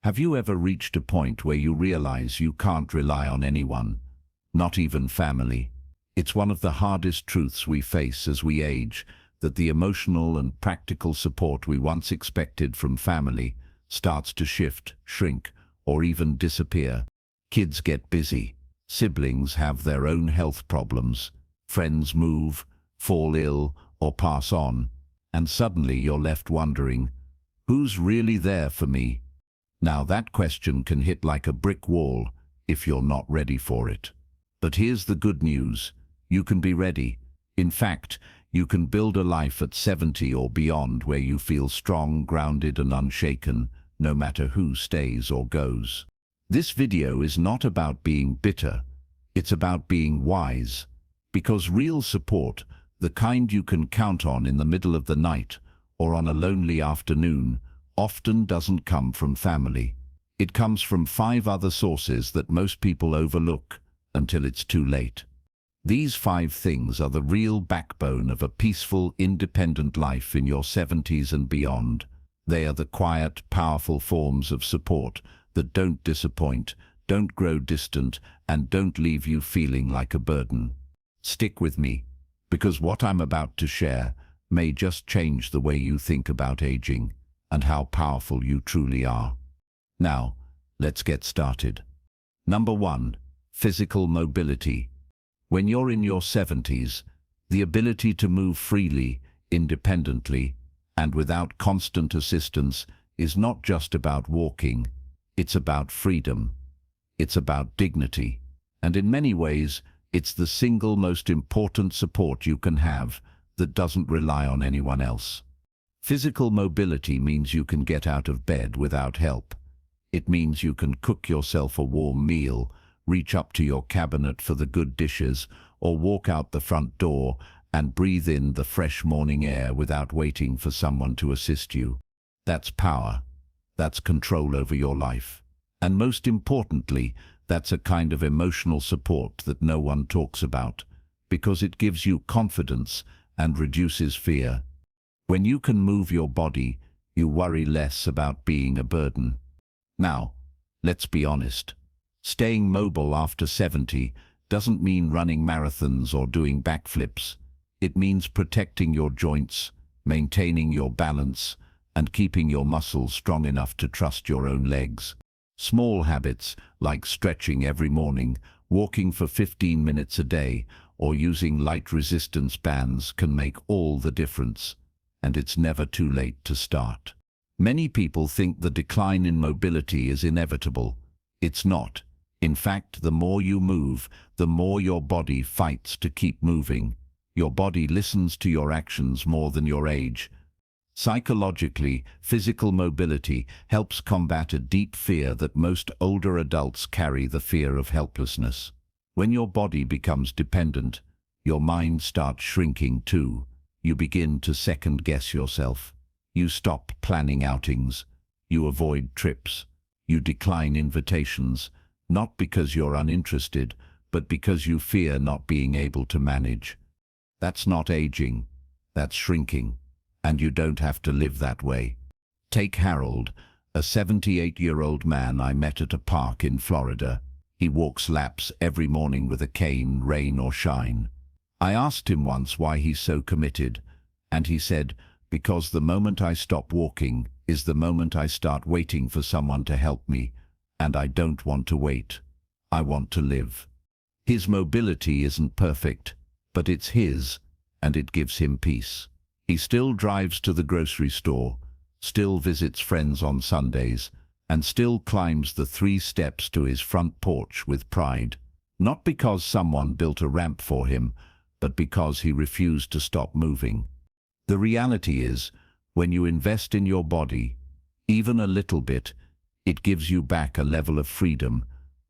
Have you ever reached a point where you realize you can't rely on anyone, not even family? It's one of the hardest truths we face as we age, that the emotional and practical support we once expected from family starts to shift, shrink, or even disappear. Kids get busy, siblings have their own health problems, friends move, fall ill, or pass on, and suddenly you're left wondering, who's really there for me? Now that question can hit like a brick wall if you're not ready for it. But here's the good news. You can be ready. In fact, you can build a life at 70 or beyond where you feel strong, grounded and unshaken, no matter who stays or goes. This video is not about being bitter. It's about being wise. Because real support, the kind you can count on in the middle of the night or on a lonely afternoon, often doesn't come from family. It comes from 5 other sources that most people overlook until it's too late. These 5 things are the real backbone of a peaceful, independent life in your 70s and beyond. They are the quiet, powerful forms of support that don't disappoint, don't grow distant, and don't leave you feeling like a burden. Stick with me, because what I'm about to share may just change the way you think about aging and how powerful you truly are. Now, let's get started. Number 1, physical mobility. When you're in your 70s, the ability to move freely, independently, and without constant assistance is not just about walking, it's about freedom. It's about dignity. And in many ways, it's the single most important support you can have that doesn't rely on anyone else. Physical mobility means you can get out of bed without help. It means you can cook yourself a warm meal, reach up to your cabinet for the good dishes, or walk out the front door and breathe in the fresh morning air without waiting for someone to assist you. That's power. That's control over your life. And most importantly, that's a kind of emotional support that no one talks about, because it gives you confidence and reduces fear. When you can move your body, you worry less about being a burden. Now, let's be honest. Staying mobile after 70 doesn't mean running marathons or doing backflips. It means protecting your joints, maintaining your balance, and keeping your muscles strong enough to trust your own legs. Small habits like stretching every morning, walking for 15 minutes a day, or using light resistance bands can make all the difference. And it's never too late to start. Many people think the decline in mobility is inevitable. It's not. In fact, the more you move, the more your body fights to keep moving. Your body listens to your actions more than your age. Psychologically, physical mobility helps combat a deep fear that most older adults carry, the fear of helplessness. When your body becomes dependent, your mind starts shrinking too. You begin to second-guess yourself. You stop planning outings. You avoid trips. You decline invitations, not because you're uninterested, but because you fear not being able to manage. That's not aging. That's shrinking. And you don't have to live that way. Take Harold, a 78-year-old man I met at a park in Florida. He walks laps every morning with a cane, rain or shine. I asked him once why he's so committed, and he said, because the moment I stop walking is the moment I start waiting for someone to help me, and I don't want to wait. I want to live. His mobility isn't perfect, but it's his, and it gives him peace. He still drives to the grocery store, still visits friends on Sundays, and still climbs the 3 steps to his front porch with pride. Not because someone built a ramp for him, but because he refused to stop moving. The reality is, when you invest in your body, even a little bit, it gives you back a level of freedom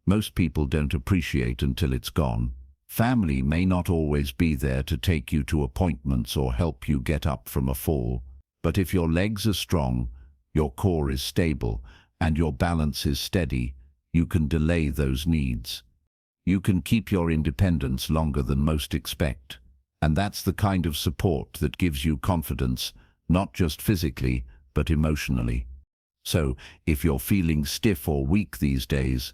most people don't appreciate until it's gone. Family may not always be there to take you to appointments or help you get up from a fall, but if your legs are strong, your core is stable, and your balance is steady, you can delay those needs. You can keep your independence longer than most expect. And that's the kind of support that gives you confidence, not just physically, but emotionally. So, if you're feeling stiff or weak these days,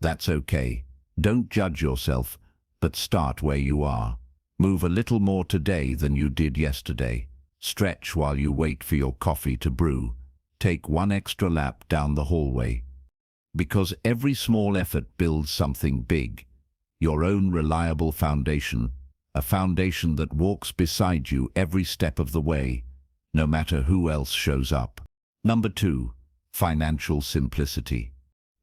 that's okay. Don't judge yourself, but start where you are. Move a little more today than you did yesterday. Stretch while you wait for your coffee to brew. Take one extra lap down the hallway. Because every small effort builds something big. Your own reliable foundation, a foundation that walks beside you every step of the way, no matter who else shows up. Number 2, financial simplicity.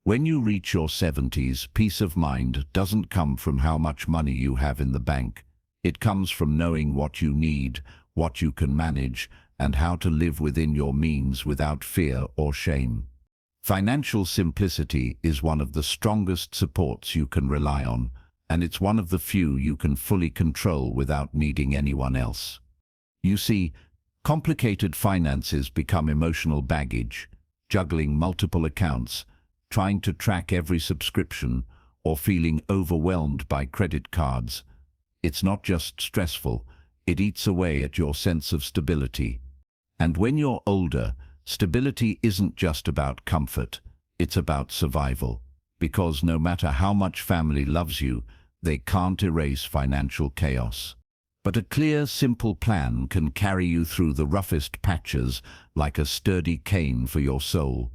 When you reach your 70s, peace of mind doesn't come from how much money you have in the bank. It comes from knowing what you need, what you can manage, and how to live within your means without fear or shame. Financial simplicity is one of the strongest supports you can rely on, and it's one of the few you can fully control without needing anyone else. You see, complicated finances become emotional baggage, juggling multiple accounts, trying to track every subscription, or feeling overwhelmed by credit cards. It's not just stressful, it eats away at your sense of stability. And when you're older, stability isn't just about comfort, it's about survival. Because no matter how much family loves you, they can't erase financial chaos. But a clear, simple plan can carry you through the roughest patches like a sturdy cane for your soul.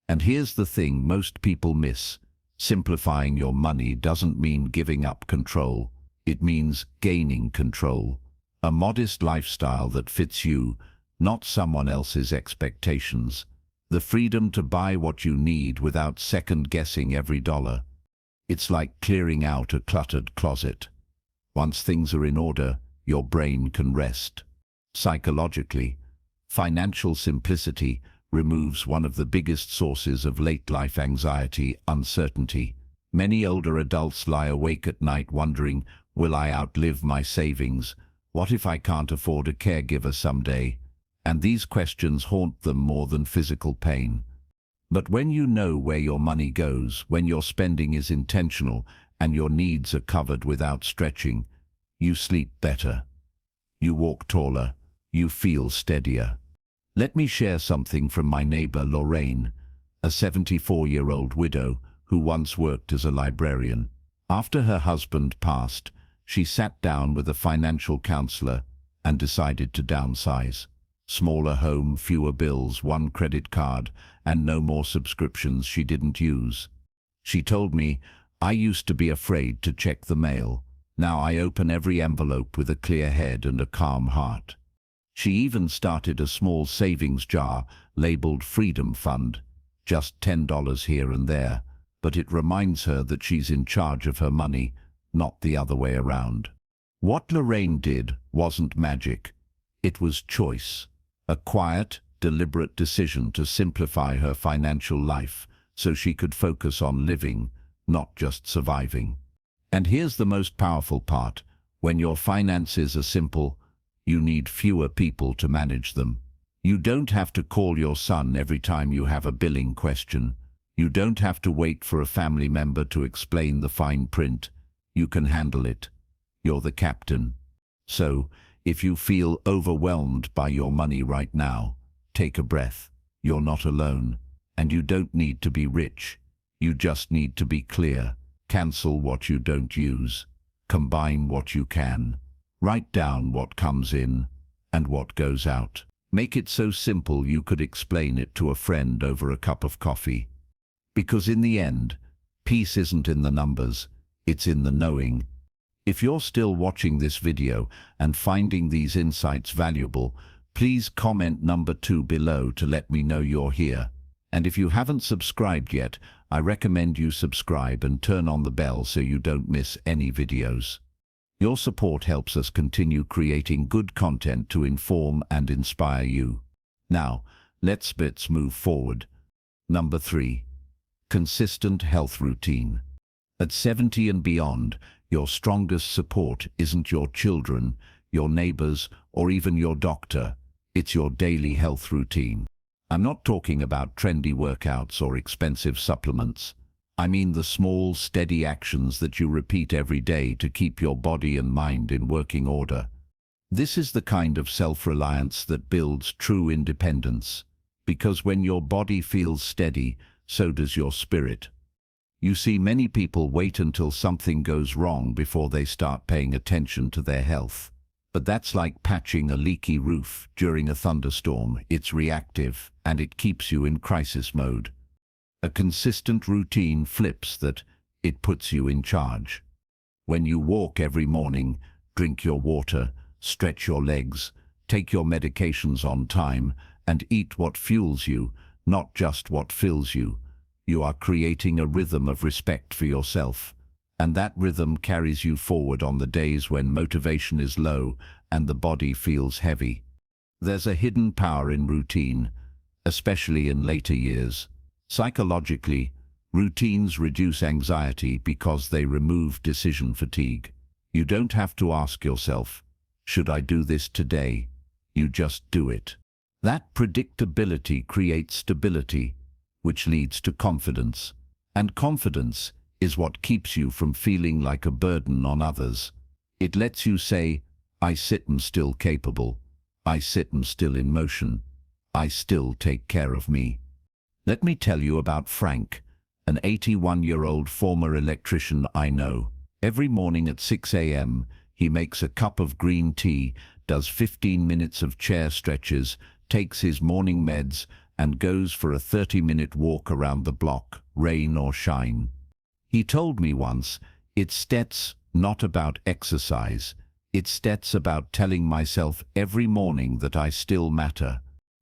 And here's the thing most people miss. Simplifying your money doesn't mean giving up control. It means gaining control. A modest lifestyle that fits you, not someone else's expectations. The freedom to buy what you need without second-guessing every dollar. It's like clearing out a cluttered closet. Once things are in order, your brain can rest. Psychologically, financial simplicity removes one of the biggest sources of late-life anxiety, uncertainty. Many older adults lie awake at night wondering, will I outlive my savings? What if I can't afford a caregiver someday? And these questions haunt them more than physical pain. But when you know where your money goes, when your spending is intentional and your needs are covered without stretching, you sleep better. You walk taller. You feel steadier. Let me share something from my neighbor Lorraine, a 74-year-old widow who once worked as a librarian. After her husband passed, she sat down with a financial counselor and decided to downsize. Smaller home, fewer bills, one credit card, and no more subscriptions she didn't use. She told me, I used to be afraid to check the mail. Now I open every envelope with a clear head and a calm heart. She even started a small savings jar labeled Freedom Fund, just $10 here and there, but it reminds her that she's in charge of her money, not the other way around. What Lorraine did wasn't magic. It was choice. A quiet, deliberate decision to simplify her financial life so she could focus on living, not just surviving. And here's the most powerful part. When your finances are simple, you need fewer people to manage them. You don't have to call your son every time you have a billing question. You don't have to wait for a family member to explain the fine print. You can handle it. You're the captain. So, if you feel overwhelmed by your money right now, take a breath. You're not alone. And you don't need to be rich. You just need to be clear. Cancel what you don't use. Combine what you can. Write down what comes in and what goes out. Make it so simple you could explain it to a friend over a cup of coffee. Because in the end, peace isn't in the numbers, it's in the knowing. If you're still watching this video and finding these insights valuable, please comment number 2 below to let me know you're here. And if you haven't subscribed yet, I recommend you subscribe and turn on the bell so you don't miss any videos. Your support helps us continue creating good content to inform and inspire you. Now, let's move forward. Number 3. Consistent health routine. At 70 and beyond, your strongest support isn't your children, your neighbors, or even your doctor. It's your daily health routine. I'm not talking about trendy workouts or expensive supplements. I mean the small, steady actions that you repeat every day to keep your body and mind in working order. This is the kind of self-reliance that builds true independence. Because when your body feels steady, so does your spirit. You see, many people wait until something goes wrong before they start paying attention to their health. But that's like patching a leaky roof during a thunderstorm. It's reactive, and it keeps you in crisis mode. A consistent routine flips that. It puts you in charge. When you walk every morning, drink your water, stretch your legs, take your medications on time, and eat what fuels you, not just what fills you, you are creating a rhythm of respect for yourself. And that rhythm carries you forward on the days when motivation is low and the body feels heavy. There's a hidden power in routine, especially in later years. Psychologically, routines reduce anxiety because they remove decision fatigue. You don't have to ask yourself, should I do this today? You just do it. That predictability creates stability, which leads to confidence. And confidence is what keeps you from feeling like a burden on others. It lets you say, I am still capable. I am still in motion. I still take care of me. Let me tell you about Frank, an 81-year-old former electrician I know. Every morning at 6 a.m., he makes a cup of green tea, does 15 minutes of chair stretches, takes his morning meds, and goes for a 30-minute walk around the block, rain or shine. He told me once, it's not about exercise. It's about telling myself every morning that I still matter.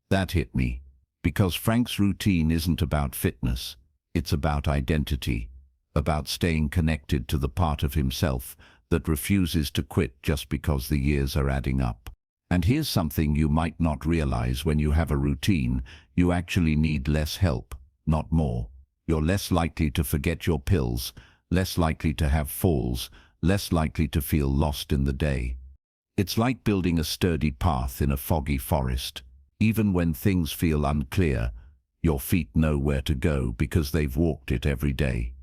That hit me, because Frank's routine isn't about fitness. It's about identity, about staying connected to the part of himself that refuses to quit just because the years are adding up. And here's something you might not realize: when you have a routine, you actually need less help, not more. You're less likely to forget your pills, less likely to have falls, less likely to feel lost in the day. It's like building a sturdy path in a foggy forest. Even when things feel unclear, your feet know where to go because they've walked it every day.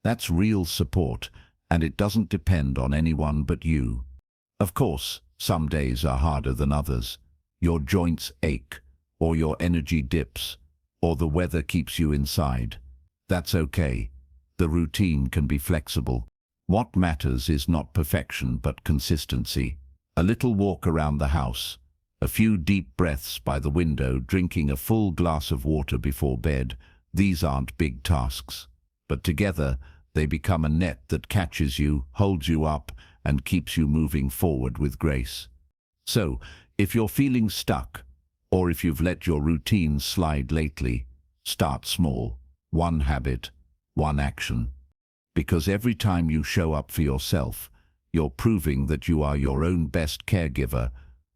That's real support, and it doesn't depend on anyone but you. Of course, some days are harder than others. Your joints ache, or your energy dips, or the weather keeps you inside. That's okay. The routine can be flexible. What matters is not perfection but consistency. A little walk around the house, a few deep breaths by the window, drinking a full glass of water before bed. These aren't big tasks, but together they become a net that catches you, holds you up, and keeps you moving forward with grace. So, if you're feeling stuck, or if you've let your routine slide lately, start small. One habit, one action. Because every time you show up for yourself, you're proving that you are your own best caregiver,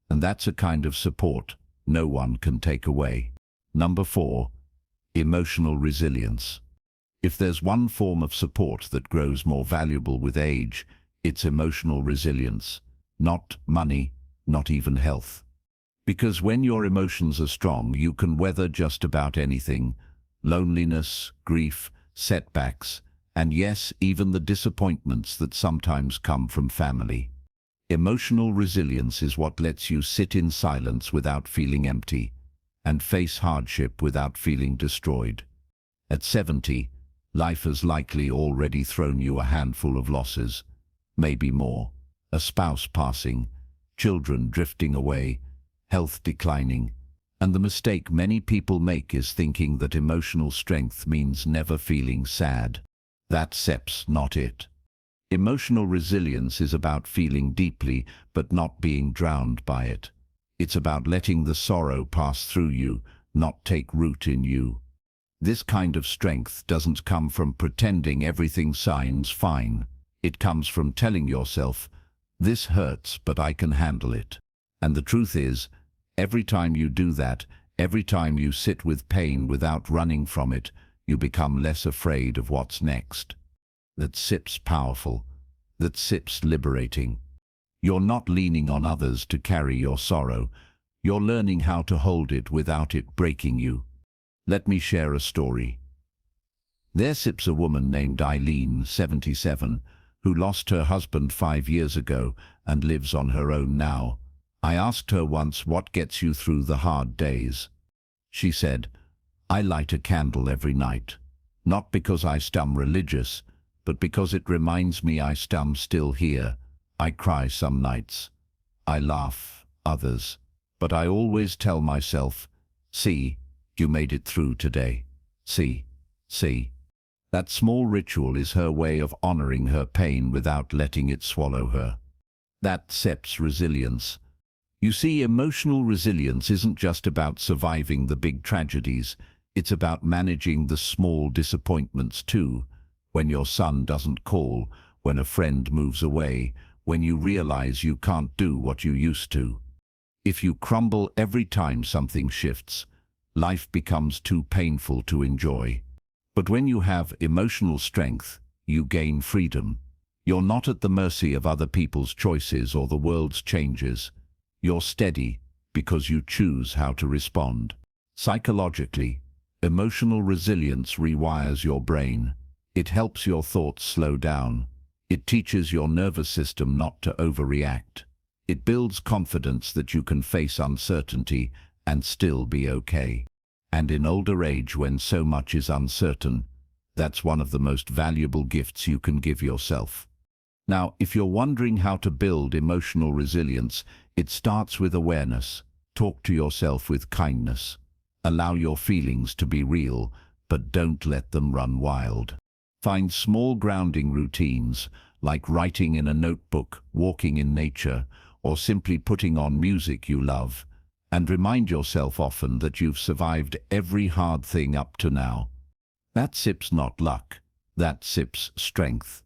and that's a kind of support no one can take away. Number 4, emotional resilience. If there's one form of support that grows more valuable with age, it's emotional resilience. Not money, not even health. Because when your emotions are strong, you can weather just about anything: loneliness, grief, setbacks, and yes, even the disappointments that sometimes come from family. Emotional resilience is what lets you sit in silence without feeling empty, and face hardship without feeling destroyed. At 70, life has likely already thrown you a handful of losses, maybe more: a spouse passing, children drifting away, health declining. And the mistake many people make is thinking that emotional strength means never feeling sad. That's not it. Emotional resilience is about feeling deeply but not being drowned by it. It's about letting the sorrow pass through you, not take root in you. This kind of strength doesn't come from pretending everything sounds fine. It comes from telling yourself, this hurts, but I can handle it. And the truth is, every time you do that, every time you sit with pain without running from it, you become less afraid of what's next. That's powerful. That's liberating. You're not leaning on others to carry your sorrow. You're learning how to hold it without it breaking you. Let me share a story. There's a woman named Eileen, 77, who lost her husband 5 years ago and lives on her own now. I asked her once, what gets you through the hard days? She said, "I light a candle every night, not because I'm religious, but because it reminds me I'm still here. I cry some nights. I laugh others. But I always tell myself, see, you made it through today. See, see." That small ritual is her way of honoring her pain without letting it swallow her. That's SEP's resilience. You see, emotional resilience isn't just about surviving the big tragedies. It's about managing the small disappointments too. When your son doesn't call, when a friend moves away, when you realize you can't do what you used to. If you crumble every time something shifts, life becomes too painful to enjoy. But when you have emotional strength, you gain freedom. You're not at the mercy of other people's choices or the world's changes. You're steady because you choose how to respond. Psychologically, emotional resilience rewires your brain. It helps your thoughts slow down. It teaches your nervous system not to overreact. It builds confidence that you can face uncertainty and still be okay. And in older age, when so much is uncertain, that's one of the most valuable gifts you can give yourself. Now, if you're wondering how to build emotional resilience, it starts with awareness. Talk to yourself with kindness. Allow your feelings to be real, but don't let them run wild. Find small grounding routines, like writing in a notebook, walking in nature, or simply putting on music you love. And remind yourself often that you've survived every hard thing up to now. That SIP's not luck. That SIP's strength.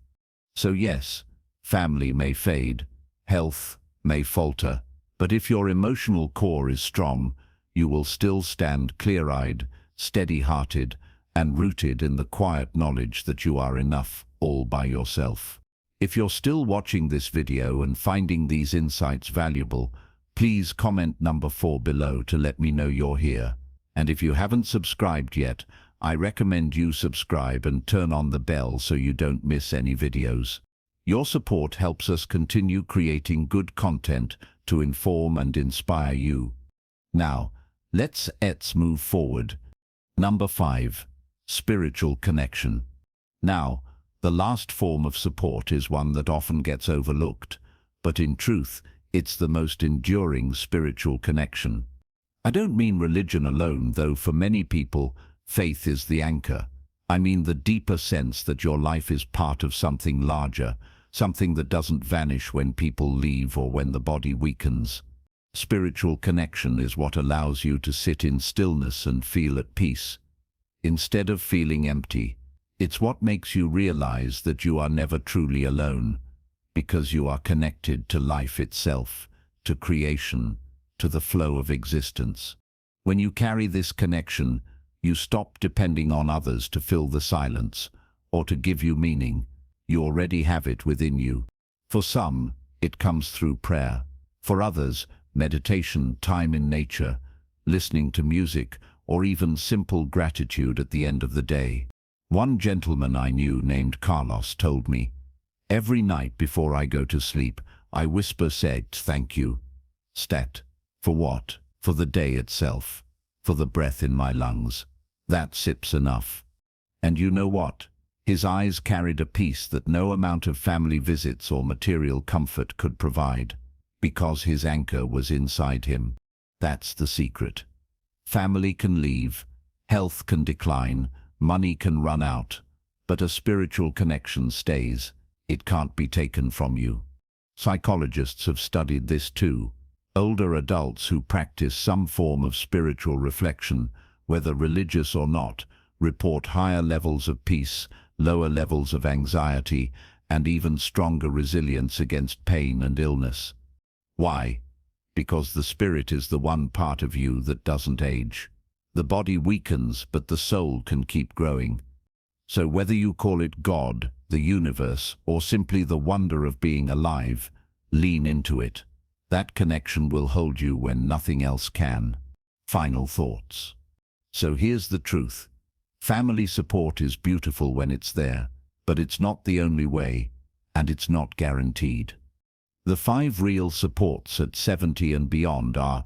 So yes, family may fade, health may falter, but if your emotional core is strong, you will still stand clear-eyed, steady-hearted, and rooted in the quiet knowledge that you are enough all by yourself. If you're still watching this video and finding these insights valuable, please comment number 4 below to let me know you're here. And if you haven't subscribed yet, I recommend you subscribe and turn on the bell so you don't miss any videos. Your support helps us continue creating good content to inform and inspire you. Now, let's move forward. Number 5. Spiritual connection. Now, the last form of support is one that often gets overlooked, but in truth, it's the most enduring spiritual connection. I don't mean religion alone, though for many people, faith is the anchor. I mean the deeper sense that your life is part of something larger, something that doesn't vanish when people leave or when the body weakens. Spiritual connection is what allows you to sit in stillness and feel at peace. Instead of feeling empty, it's what makes you realize that you are never truly alone, because you are connected to life itself, to creation, to the flow of existence. When you carry this connection, you stop depending on others to fill the silence or to give you meaning. You already have it within you. For some, it comes through prayer. For others, meditation, time in nature, listening to music, or even simple gratitude at the end of the day. One gentleman I knew named Carlos told me, "Every night before I go to sleep, I whisper said thank you. Stat. For what? For the day itself. For the breath in my lungs. That SIP's enough." And you know what? His eyes carried a peace that no amount of family visits or material comfort could provide, because his anchor was inside him. That's the secret. Family can leave, health can decline, money can run out, but a spiritual connection stays. It can't be taken from you. Psychologists have studied this too. Older adults who practice some form of spiritual reflection, whether religious or not, report higher levels of peace, lower levels of anxiety, and even stronger resilience against pain and illness. Why? Because the spirit is the one part of you that doesn't age. The body weakens, but the soul can keep growing. So whether you call it God, the universe, or simply the wonder of being alive, lean into it. That connection will hold you when nothing else can. Final thoughts. So here's the truth. Family support is beautiful when it's there, but it's not the only way, and it's not guaranteed. The 5 real supports at 70 and beyond are: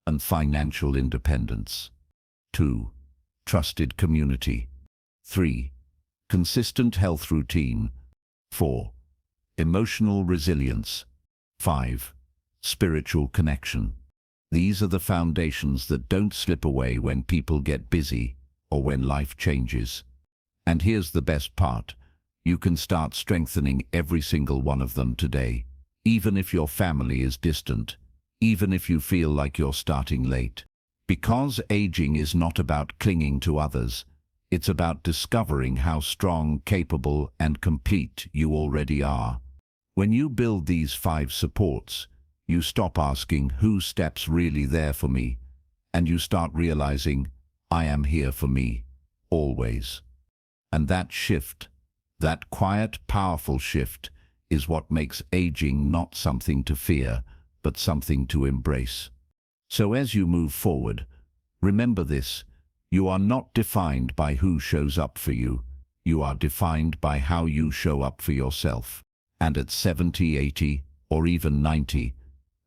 and financial independence. 2. Trusted community. 3. Consistent health routine. 4. Emotional resilience. 5. Spiritual connection. These are the foundations that don't slip away when people get busy or when life changes. And here's the best part. You can start strengthening every single one of them today, even if your family is distant, even if you feel like you're starting late. Because aging is not about clinging to others. It's about discovering how strong, capable, and complete you already are. When you build these 5 supports, you stop asking whose step's really there for me, and you start realizing, I am here for me, always. And that shift, that quiet, powerful shift, is what makes aging not something to fear, but something to embrace. So as you move forward, remember this: you are not defined by who shows up for you. You are defined by how you show up for yourself. And at 70, 80, or even 90,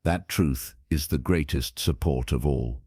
that truth is the greatest support of all.